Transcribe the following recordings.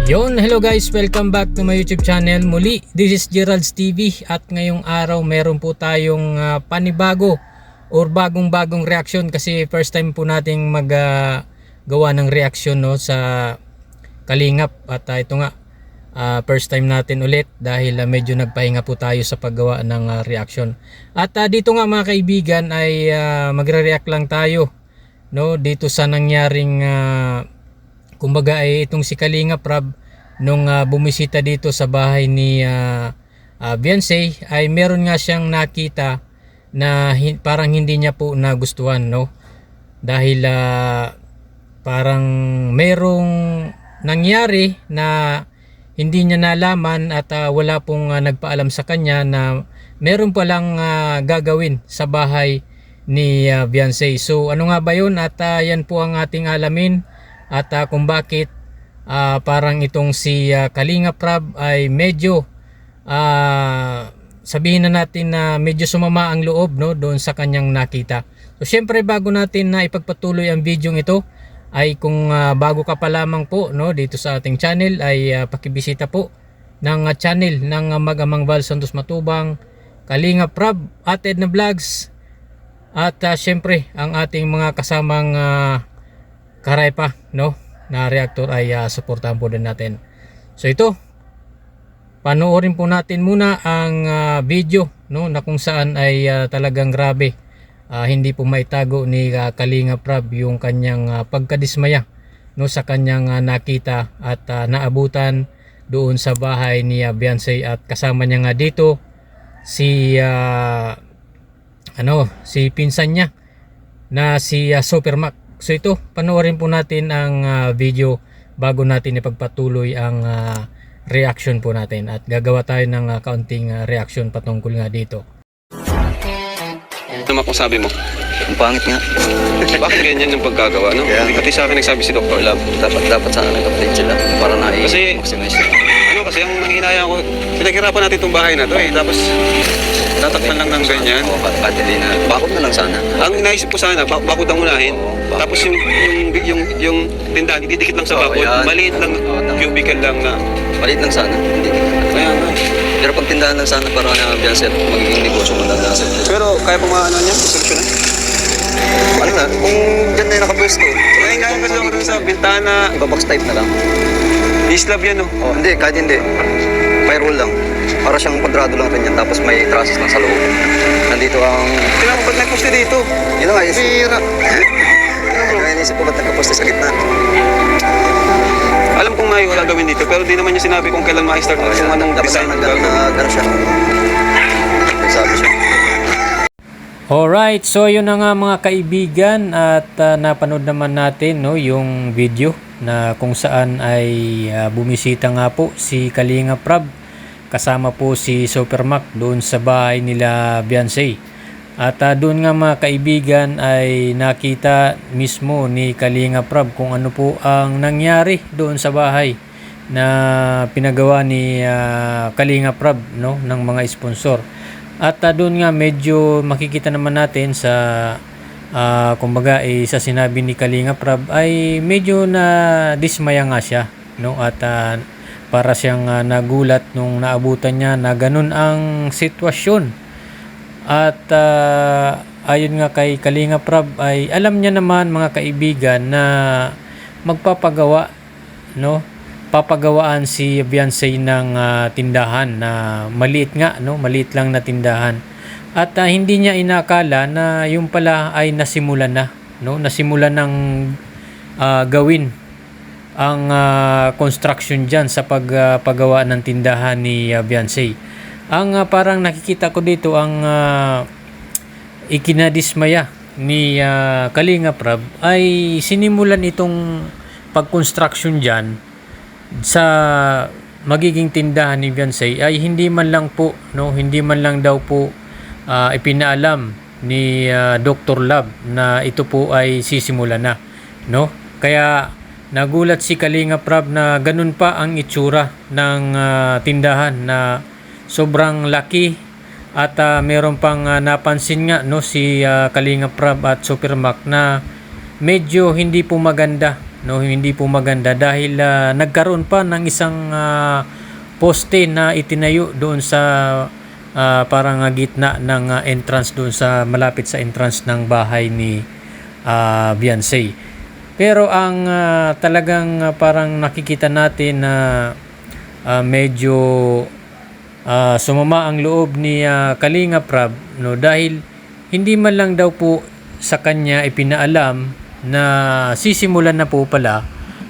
Hello guys, welcome back to my YouTube channel. Muli, this is Gerald's TV at ngayong araw meron po tayong panibago or bagong reaction kasi first time po nating gawa ng reaction sa Kalingap at ito nga first time natin ulit dahil medyo nagpahinga po tayo sa paggawa ng reaction. At dito nga mga kaibigan ay magre-react lang tayo dito sa nangyaring kumbaga ay itong si Kalingap Rab nung bumisita dito sa bahay ni Beyonce ay meron nga siyang nakita na parang hindi niya po nagustuhan dahil parang merong nangyari na hindi niya nalaman at wala pong nagpaalam sa kanya na meron palang gagawin sa bahay ni Beyonce. So ano nga ba yun at yan po ang ating alamin. At kung bakit parang itong si Kalingap Rab ay medyo sabihin na natin na medyo sumama ang loob doon sa kanyang nakita. So syempre bago natin na ipagpatuloy ang video ito ay kung bago ka pa lamang po dito sa ating channel ay pakibisita po ng channel ng Mag-amang Val Santos Matubang, Kalingap Rab at Edna Vlogs at syempre ang ating mga kasamang Karaypa na reactor ay suportahan po din natin. So ito, panoorin po natin muna ang video na kung saan ay talagang grabe. Hindi po maitago ni Kalingap Rab yung kanyang pagkadismaya sa kanyang nakita at naabutan doon sa bahay ni Beyonce at kasama niya nga dito si si pinsan niya na si Super Mac. So ito, panoorin po natin ang video bago natin ipagpatuloy ang reaction po natin at gagawa tayo ng kaunting reaction patungkol nga dito. Tama kung sabi mo. Ang pangit nga. Bakit ganyan yung pagkagawa, no? Yeah. Pati sa akin nagsabi si Dr. Love. Dapat sana nag-update sila para Kasi, kasi ang nanginaya ko, pinaghirapan natin itong bahay na to Tapos, tatakpan lang ng ganyan. na. Bakod na lang sana. Ang inaisip ko sana, bakod ang unahin. Tapos yung tindahan, didikit lang sa bakod. Maliit lang, cubicle lang na. Maliit lang sana. Hindi. Kaya nga. Pero pag tindahan lang sana para na Beyonce at magiging negosyo magdadasal. Pero kaya pa niya, solusyonan. Ano na, kung dyan na yung nakapwesto. Kaya nga kasi ako dun sa bintana. Iba-box type na lang. Islab yan, Oh, hindi, kahit hindi. May roll lang. Para siyang kwadrado lang rin yan, tapos may trusses lang sa loob. Nandito ang... Kailangan ko ba't nagposte dito? Yun lang nga, Pira. Kaya inisip ko ba't nagkaposte sa gitna. Alam kong may wala gawin dito, pero di naman niya sinabi kung kailan ma-start kung anong design ang gagawin. Gano'n siya. Sabi siya. Alright, so yun na nga mga kaibigan at napanood naman natin yung video na kung saan ay bumisita nga po si Kalingap Rab kasama po si Super Mac doon sa bahay nila Beyonce. At doon nga mga kaibigan ay nakita mismo ni Kalingap Rab kung ano po ang nangyari doon sa bahay na pinagawa ni Kalingap Rab ng mga sponsor. At doon nga medyo makikita naman natin sa kumbaga sa sinabi ni Kalingap Rab ay medyo na dismaya nga siya at para siyang nagulat nung naabutan niya na ganun ang sitwasyon. At ayon nga kay Kalingap Rab ay alam niya naman mga kaibigan na magpapagawa papagawaan si Beyonce ng tindahan na maliit nga maliit lang na tindahan at hindi niya inakala na yung pala ay nasimulan na nasimulan ng gawin ang construction diyan sa paggawa ng tindahan ni Beyonce. Ang parang nakikita ko dito ang ikinadismaya ni Kalingap Rab ay sinimulan itong pag-construction diyan sa magiging tindahan ni Beyonce ay hindi man lang daw po ipinaalam ni Dr. Love na ito po ay sisimulan na kaya nagulat si Kalingap Rab na ganun pa ang itsura ng tindahan na sobrang laki at meron pang napansin nga si Kalingap Rab at Super Mac na medyo hindi po maganda no, hindi po maganda dahil nagkaroon pa ng isang poste na itinayo doon sa parang gitna ng entrance doon sa malapit sa entrance ng bahay ni Beyonce. Pero ang talagang parang nakikita natin na medyo sumama ang loob ni Kalinga Prab, no, dahil hindi man lang daw po sa kanya ipinaalam na sisimulan na po pala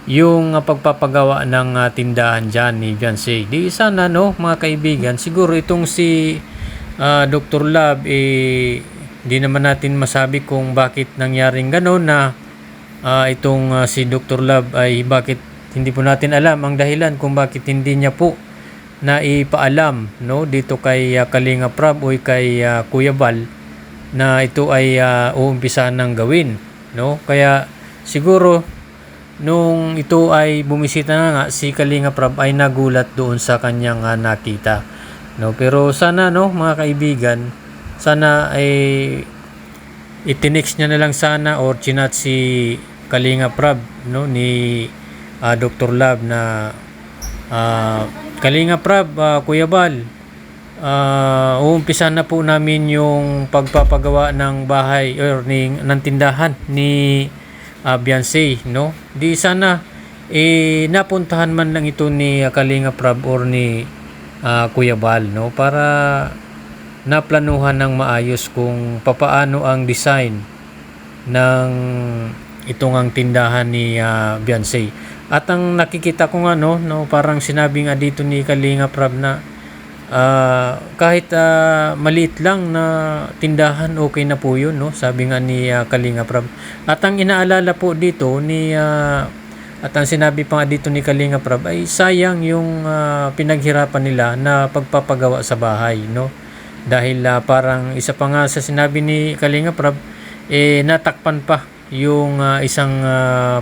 yung pagpapagawa ng tindahan dyan ni Beyonce. Di sana, no, mga kaibigan, siguro itong si Dr. Love, di naman natin masabi kung bakit nangyaring gano'n na itong si Dr. Love ay bakit hindi po natin alam ang dahilan kung bakit hindi niya po na ipaalam, no, dito kay Kalinga Prab o kay Kuya Bal na ito ay uumpisa ng gawin, no. Kaya siguro nung ito ay bumisita na nga si Kalinga Prab ay nagulat doon sa kanyang nakita, no. Pero sana, no, mga kaibigan, sana ay itinext niya na lang sana or chinat si Kalinga Prab, no, ni Dr. Love na Kalinga Prab, Kuya Bal, uumpisa na po namin yung pagpapagawa ng bahay or ng tindahan ni Beyonce, no. Di sana napuntahan man lang ito ni Kalinga Prab or ni Kuya Bal, no, para naplanuhan ng maayos kung papaano ang design ng itong ang tindahan ni Beyonce. At ang nakikita ko nga, no, parang sinabi nga dito ni Kalinga Prab na kahit maliit lang na tindahan, okay na po yun, no, sabi nga ni Kalinga Prab. At ang inaalala po dito ni at ang sinabi pa nga dito ni Kalinga Prab ay sayang yung pinaghirapan nila na pagpapagawa sa bahay, no, dahil parang isa pa nga sa sinabi ni Kalinga Prab, natakpan pa yung isang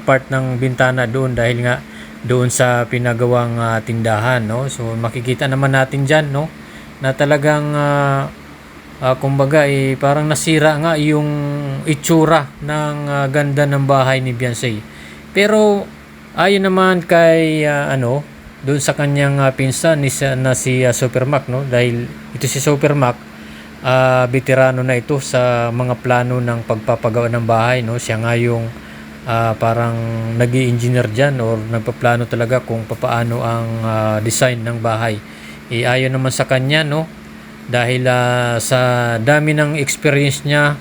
part ng bintana doon dahil nga doon sa pinagawang tindahan, no. So makikita naman natin diyan, no, na talagang kumbaga parang nasira nga yung itsura ng ganda ng bahay ni Beyonce. Pero ayon naman kay doon sa kanyang pinsan na si Super Mac, no, dahil ito si Super Mac, veterano na ito sa mga plano ng pagpapagawa ng bahay, no. Siya nga yung parang nag-i-engineer dyan or nagpaplano talaga kung paano ang design ng bahay. Ayon naman sa kanya, no, dahil sa dami ng experience niya,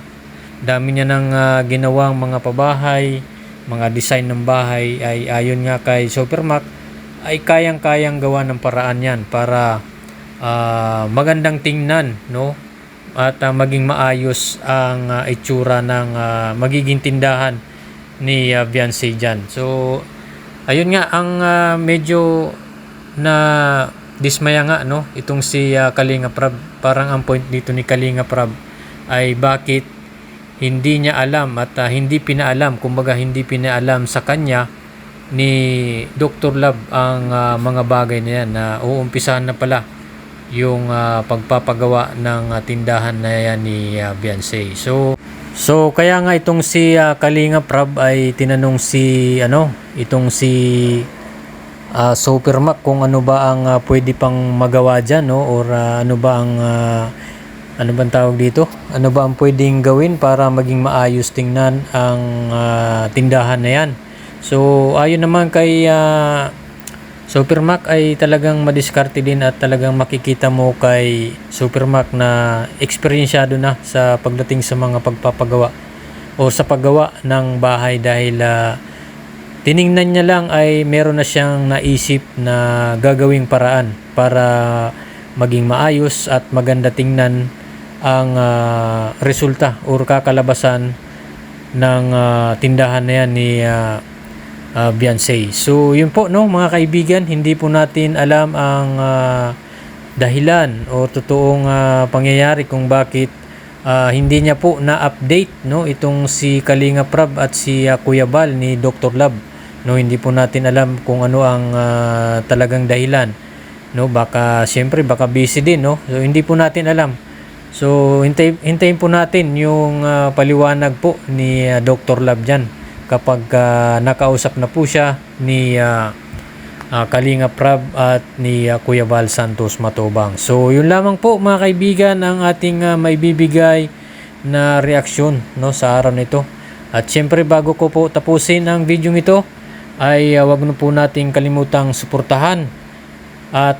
dami niya ng ginawang mga pabahay, mga design ng bahay, ay ayon nga kay Super Mac ay kayang-kayang gawa ng paraan yan para magandang tingnan, no, at maging maayos ang itsura ng magiging tindahan ni Beyonce dyan. So ayun nga ang medyo na dismaya nga, no, itong si Kalinga Prab. Parang ang point dito ni Kalinga Prab ay bakit hindi niya alam at hindi pinaalam, kumbaga hindi pinaalam sa kanya ni Dr. Love ang mga bagay na yan, na uumpisahan na pala yung pagpapagawa ng tindahan na yan ni Beyonce. So kaya nga itong si Kalinga Prab ay tinanong si itong si Super Mac kung ano ba ang pwede pang magawa diyan, no, or ano ba ang ano bang tawag dito? Ano ba ang pwedeng gawin para maging maayos tingnan ang tindahan na yan? So ayon naman kay Super Mac ay talagang madiskarte din at talagang makikita mo kay Super Mac na eksperyensyado na sa pagdating sa mga pagpapagawa o sa paggawa ng bahay, dahil tiningnan niya lang ay meron na siyang naisip na gagawing paraan para maging maayos at maganda tingnan ang resulta o kakalabasan ng tindahan na yan ni Beyonce. So yun po, no, mga kaibigan, hindi po natin alam ang dahilan o totoong pangyayari kung bakit hindi niya po na-update, no, itong si Kalinga Prab at si Kuya Bal ni Dr. Love, no. Hindi po natin alam kung ano ang talagang dahilan, no. Baka siyempre baka busy din, no. So hindi po natin alam. So hintayin po natin yung paliwanag po ni Dr. Love dyan, kapag nakausap na po siya ni Kalinga Prab at ni Kuya Val Santos Matubang. So yun lamang po mga kaibigan ang ating maibibigay na reaksyon, no, sa araw nito. At syempre bago ko po tapusin ang video ito ay wag na po nating kalimutang suportahan at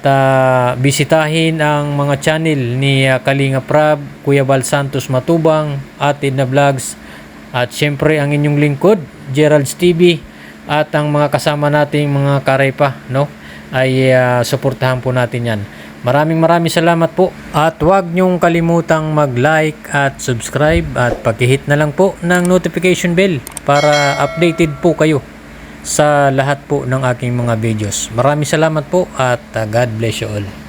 bisitahin ang mga channel ni Kalinga Prab, Kuya Val Santos Matubang, Atid na Vlogs, at syempre ang inyong lingkod Gerald's TV, at ang mga kasama nating mga karepa, no, ay suportahan po natin yan. Maraming salamat po, at huwag nyong kalimutang mag-like at subscribe at pag-hit na lang po ng notification bell para updated po kayo sa lahat po ng aking mga videos. Maraming salamat po at God bless you all.